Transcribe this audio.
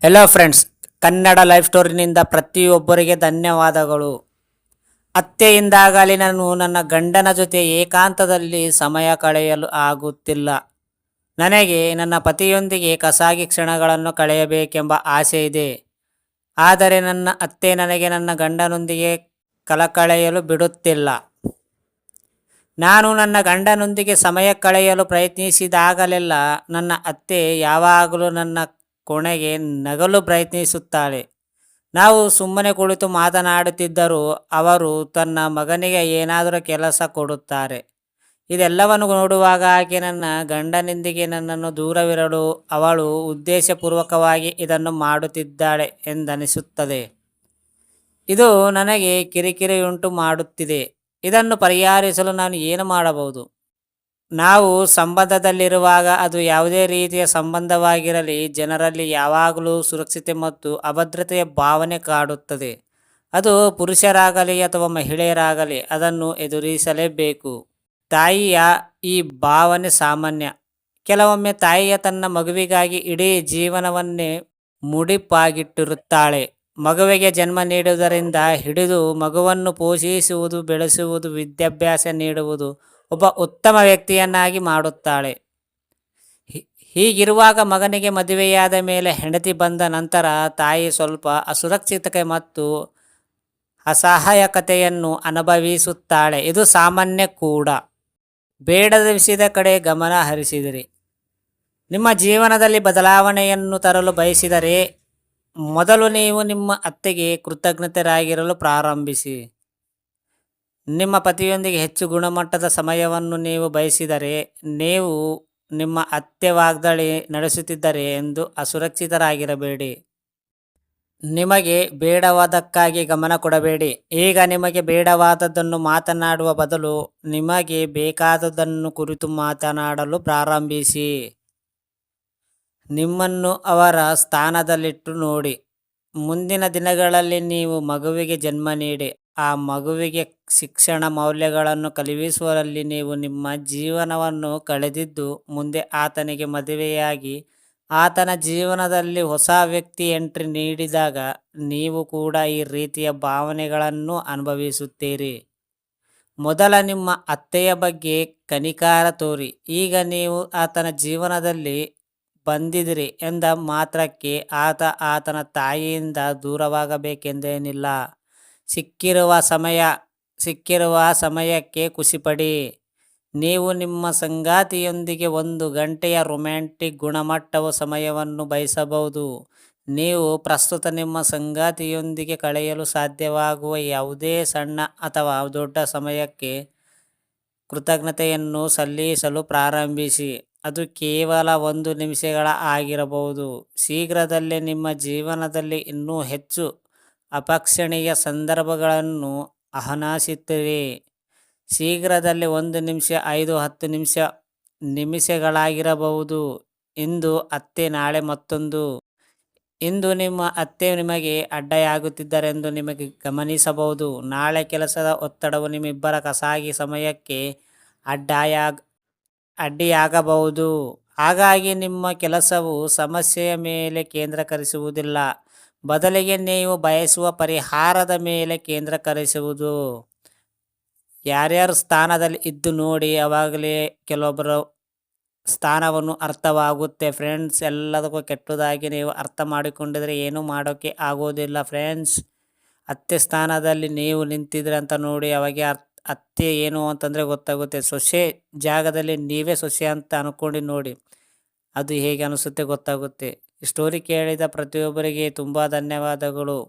Hello friends, Kannada life ಸ್ಟೋರಿನಿಂದ ಪ್ರತಿಯೊಬ್ಬರಿಗೆ ಧನ್ಯವಾದಗಳು. ಅತ್ತೆಯಿಂದಾಗಲಿ ನಾನು ನನ್ನ ಗಂಡನ ಜೊತೆ ಏಕಾಂತದಲ್ಲಿ ಸಮಯ ಕಳೆಯಲು ಆಗುತ್ತಿಲ್ಲ. ನನಗೆ ನನ್ನ ಪತಿಯೊಂದಿಗೆ ಖಾಸಗಿ ಕ್ಷಣಗಳನ್ನು ಕಳೆಯಬೇಕೆಂಬ ಆಸೆ ಇದೆ. ಆದರೆ ನನ್ನ ಅತ್ತೆ ನನಗೆ ನನ್ನ ಗಂಡನೊಂದಿಗೆ ಕಳೆಯಲು ಬಿಡುತ್ತಿಲ್ಲ. ನಾನು ನನ್ನ ಗಂಡನೊಂದಿಗೆ ಸಮಯ ಕಳೆಯಲು ಪ್ರಯತ್ನಿಸಿದಾಗಲೆಲ್ಲ ನನ್ನ ಅತ್ತೆ ಯಾವಾಗಲೂ ನನ್ನ ಕೊನೆಗೆ ನಗಲು ಪ್ರಯತ್ನಿಸುತ್ತಾಳೆ. ನಾವು ಸುಮ್ಮನೆ ಕುಳಿತು ಮಾತನಾಡುತ್ತಿದ್ದರೂ ಅವರು ತನ್ನ ಮಗನಿಗೆ ಏನಾದರೂ ಕೆಲಸ ಕೊಡುತ್ತಾರೆ. ಇದೆಲ್ಲವನ್ನು ನೋಡುವಾಗ ಆಕೆ ನನ್ನ ಗಂಡನೊಂದಿಗೆ ನನ್ನನ್ನು ದೂರವಿರಲು ಅವಳು ಉದ್ದೇಶಪೂರ್ವಕವಾಗಿ ಇದನ್ನು ಮಾಡುತ್ತಿದ್ದಾಳೆ ಎಂದನಿಸುತ್ತದೆ. ಇದು ನನಗೆ ಕಿರಿಕಿರಿಯುಂಟು ಮಾಡುತ್ತಿದೆ. ಇದನ್ನು ಪರಿಹರಿಸಲು ನಾನು ಏನು ಮಾಡಬಹುದು? ನಾವು ಸಂಬಂಧದಲ್ಲಿರುವಾಗ ಅದು ಯಾವುದೇ ರೀತಿಯ ಸಂಬಂಧವಾಗಿರಲಿ, ಜನರಲ್ಲಿ ಯಾವಾಗಲೂ ಸುರಕ್ಷತೆ ಮತ್ತು ಅಭದ್ರತೆಯ ಭಾವನೆ ಕಾಡುತ್ತದೆ. ಅದು ಪುರುಷರಾಗಲಿ ಅಥವಾ ಮಹಿಳೆಯರಾಗಲಿ ಅದನ್ನು ಎದುರಿಸಲೇಬೇಕು. ತಾಯಿಯ ಈ ಭಾವನೆ ಸಾಮಾನ್ಯ. ಕೆಲವೊಮ್ಮೆ ತಾಯಿಯ ತನ್ನ ಮಗುವಿಗಾಗಿ ಇಡೀ ಜೀವನವನ್ನೇ ಮುಡಿಪಾಗಿಟ್ಟಿರುತ್ತಾಳೆ. ಮಗುವಿಗೆ ಜನ್ಮ ನೀಡುವುದರಿಂದ ಹಿಡಿದು ಮಗುವನ್ನು ಪೋಷಿಸುವುದು, ಬೆಳೆಸುವುದು, ವಿದ್ಯಾಭ್ಯಾಸ ನೀಡುವುದು, ಒಬ್ಬ ಉತ್ತಮ ವ್ಯಕ್ತಿಯನ್ನಾಗಿ ಮಾಡುತ್ತಾಳೆ. ಹೀಗಿರುವಾಗ ಮಗನಿಗೆ ಮದುವೆಯಾದ ಮೇಲೆ ಹೆಂಡತಿ ಬಂದ ನಂತರ ತಾಯಿ ಸ್ವಲ್ಪ ಅಸುರಕ್ಷಿತತೆ ಮತ್ತು ಅಸಹಾಯಕತೆಯನ್ನು ಅನುಭವಿಸುತ್ತಾಳೆ. ಇದು ಸಾಮಾನ್ಯ ಕೂಡ. ಬೇಡದ ವಿಷಯದ ಕಡೆ ಗಮನ ಹರಿಸಿದಿರಿ. ನಿಮ್ಮ ಜೀವನದಲ್ಲಿ ಬದಲಾವಣೆಯನ್ನು ತರಲು ಬಯಸಿದರೆ ಮೊದಲು ನೀವು ನಿಮ್ಮ ಅತ್ತೆಗೆ ಕೃತಜ್ಞತರಾಗಿರಲು ಪ್ರಾರಂಭಿಸಿ. ನಿಮ್ಮ ಪತಿಯೊಂದಿಗೆ ಹೆಚ್ಚು ಗುಣಮಟ್ಟದ ಸಮಯವನ್ನು ನೀವು ಬಯಸಿದರೆ ನೀವು ನಿಮ್ಮ ಅತ್ತೆ ವಾಗ್ದಾಳಿ ನಡೆಸುತ್ತಿದ್ದರೆ ಎಂದು ಅಸುರಕ್ಷಿತರಾಗಿರಬೇಡಿ. ನಿಮಗೆ ಬೇಡವಾದಕ್ಕಾಗಿ ಗಮನ ಕೊಡಬೇಡಿ. ಈಗ ನಿಮಗೆ ಬೇಡವಾದದ್ದನ್ನು ಮಾತನಾಡುವ ಬದಲು ನಿಮಗೆ ಬೇಕಾದದನ್ನು ಕುರಿತು ಮಾತನಾಡಲು ಪ್ರಾರಂಭಿಸಿ. ನಿಮ್ಮನ್ನು ಅವರ ಸ್ಥಾನದಲ್ಲಿಟ್ಟು ನೋಡಿ. ಮುಂದಿನ ದಿನಗಳಲ್ಲಿ ನೀವು ಮಗುವಿಗೆ ಜನ್ಮ ನೀಡಿ ಆ ಮಗುವಿಗೆ ಶಿಕ್ಷಣ ಮೌಲ್ಯಗಳನ್ನು ಕಲಿಸುವಲ್ಲಿ ನೀವು ನಿಮ್ಮ ಜೀವನವನ್ನು ಕಳೆದಿದ್ದು, ಮುಂದೆ ಆತನಿಗೆ ಮದುವೆಯಾಗಿ ಆತನ ಜೀವನದಲ್ಲಿ ಹೊಸ ವ್ಯಕ್ತಿ ಎಂಟ್ರಿ ನೀಡಿದಾಗ ನೀವು ಕೂಡ ಈ ರೀತಿಯ ಭಾವನೆಗಳನ್ನು ಅನುಭವಿಸುತ್ತೀರಿ. ಮೊದಲ ನಿಮ್ಮ ಅತ್ತೆಯ ಬಗ್ಗೆ ಕನಿಕಾರ ತೋರಿ. ಈಗ ನೀವು ಆತನ ಜೀವನದಲ್ಲಿ ಬಂದಿದಿರಿ ಎಂದ ಮಾತ್ರಕ್ಕೆ ಆತನ ತಾಯಿಯಿಂದ ದೂರವಾಗಬೇಕೆಂದೇನಿಲ್ಲ. ಸಿಕ್ಕಿರುವ ಸಮಯಕ್ಕೆ ಖುಷಿಪಡಿ. ನೀವು ನಿಮ್ಮ ಸಂಗಾತಿಯೊಂದಿಗೆ 1 ಗಂಟೆಯ ರೊಮ್ಯಾಂಟಿಕ್ ಗುಣಮಟ್ಟದ ಸಮಯವನ್ನು ಬಯಸಬಹುದು. ನೀವು ಪ್ರಸ್ತುತ ನಿಮ್ಮ ಸಂಗಾತಿಯೊಂದಿಗೆ ಕಳೆಯಲು ಸಾಧ್ಯವಾಗುವ ಯಾವುದೇ ಸಣ್ಣ ಅಥವಾ ದೊಡ್ಡ ಸಮಯಕ್ಕೆ ಕೃತಜ್ಞತೆಯನ್ನು ಸಲ್ಲಿಸಲು ಪ್ರಾರಂಭಿಸಿ. ಅದು ಕೇವಲ 1 ನಿಮಿಷಗಳ ಆಗಿರಬಹುದು. ಶೀಘ್ರದಲ್ಲೇ ನಿಮ್ಮ ಜೀವನದಲ್ಲಿ ಇನ್ನೂ ಹೆಚ್ಚು ಅಪೇಕ್ಷಣೀಯ ಸಂದರ್ಭಗಳನ್ನು ಆಹ್ವಾನಿಸುತ್ತೀರಿ. ಶೀಘ್ರದಲ್ಲೇ 1 ನಿಮಿಷ, 5-10 ನಿಮಿಷಗಳಾಗಿರಬಹುದು. ಇಂದು ಅತ್ತೆ, ನಾಳೆ ಮತ್ತೊಂದು. ಇಂದು ನಿಮ್ಮ ಅತ್ತೆ ನಿಮಗೆ ಅಡ್ಡಿಯಾಗುತ್ತಿದ್ದಾರೆಂದು ನಿಮಗೆ ಗಮನಿಸಬಹುದು. ನಾಳೆ ಕೆಲಸದ ಒತ್ತಡವು ನಿಮ್ಮಿಬ್ಬರ ಖಾಸಗಿ ಸಮಯಕ್ಕೆ ಅಡ್ಡಿಯಾಗಬಹುದು. ಹಾಗಾಗಿ ನಿಮ್ಮ ಕೆಲಸವು ಸಮಸ್ಯೆಯ ಮೇಲೆ ಕೇಂದ್ರೀಕರಿಸುವುದಿಲ್ಲ, ಬದಲಿಗೆ ನೀವು ಬಯಸುವ ಪರಿಹಾರದ ಮೇಲೆ ಕೇಂದ್ರೀಕರಿಸುವುದು. ಯಾರ್ಯಾರ ಸ್ಥಾನದಲ್ಲಿ ಇದ್ದು ನೋಡಿ, ಆವಾಗಲೇ ಕೆಲವೊಬ್ಬರ ಸ್ಥಾನವನ್ನು ಅರ್ಥವಾಗುತ್ತೆ ಫ್ರೆಂಡ್ಸ್. ಎಲ್ಲದಕ್ಕೂ ಕೆಟ್ಟದಾಗಿ ನೀವು ಅರ್ಥ ಮಾಡಿಕೊಂಡಿದ್ರೆ ಏನೂ ಮಾಡೋಕ್ಕೆ ಆಗೋದಿಲ್ಲ ಫ್ರೆಂಡ್ಸ್. ಅತ್ತೆ ಸ್ಥಾನದಲ್ಲಿ ನೀವು ನಿಂತಿದ್ರೆ ಅಂತ ನೋಡಿ, ಅವಾಗ ಅತ್ತೆ ಏನು ಅಂತಂದರೆ ಗೊತ್ತಾಗುತ್ತೆ. ಸೊಸೆ ಜಾಗದಲ್ಲಿ ನೀವೇ ಸೊಸೆ ಅಂತ ಅಂದ್ಕೊಂಡು ನೋಡಿ, ಅದು ಹೇಗೆ ಅನಿಸುತ್ತೆ ಗೊತ್ತಾಗುತ್ತೆ. ಈ ಸ್ಟೋರಿ ಕೇಳಿದ ಪ್ರತಿಯೊಬ್ಬರಿಗೆ ತುಂಬ ಧನ್ಯವಾದಗಳು.